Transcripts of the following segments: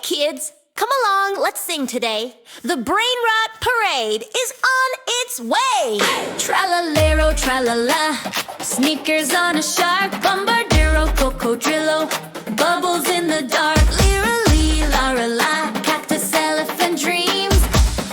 kids, come along, let's sing today. The Brainrot Parade is on its way. Tralalerotralala, sneakers on a shark, Bombardiro Coccodrillo, bubbles in the dark, lira-lee, la-ra-la, cactus, elephant dreams,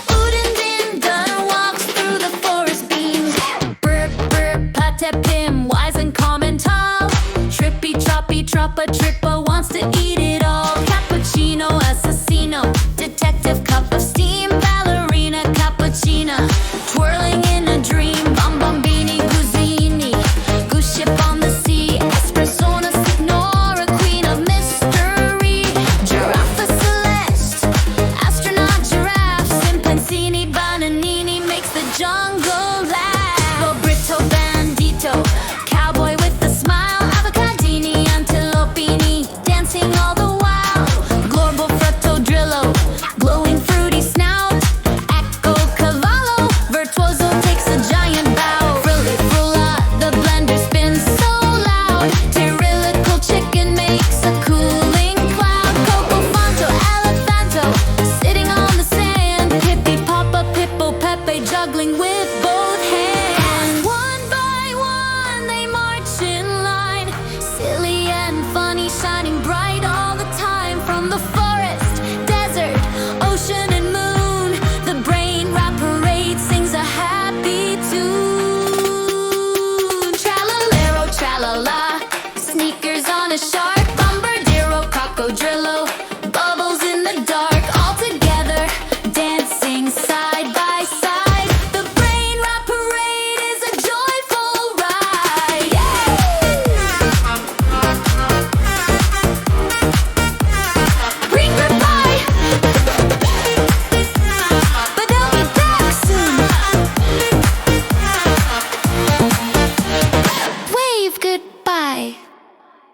Udin din dun walks through the forest beams, brr brr patepim, wise and calm and tall, trippy troppy troppa trippa wants to eat it all, cappuccino assassino, detective cup of steam, ballerina cappuccina, twirling in a dream, bombini guzini, goose ship on the sea, espressona signora, queen of mystery, Giraffa Celeste, astronaut giraffe, Simpanzini bananini makes the jungle laugh, Bombardiro bandito, cowboy with a smile, avocadini antilopini, dancing all the while, glorbo fretodrillo, glowing fruity snout, echo cavallo, virtuoso takes a giant bow, frilly frulla, the blender spins so loud, tyrannical chicken makes a cooling cloud, coco fanto, elephanto, sitting on the sand, hippie papa, pippo pepe juggling with both hands, and one by one they march in line, silly and funny, shining bright all the time, from the forest, desert, ocean and moon, the Brainrot Parade sings a happy tune. Tralalero tralala, sneakers on a shark, Bombardiro Coccodrillo, bubbles in the dark, all together, dancing side by side. The Brainrot Parade is a joyful ride. Bring goodbye, but they'll be back soon. Wave goodbye,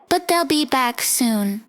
but they'll be back soon.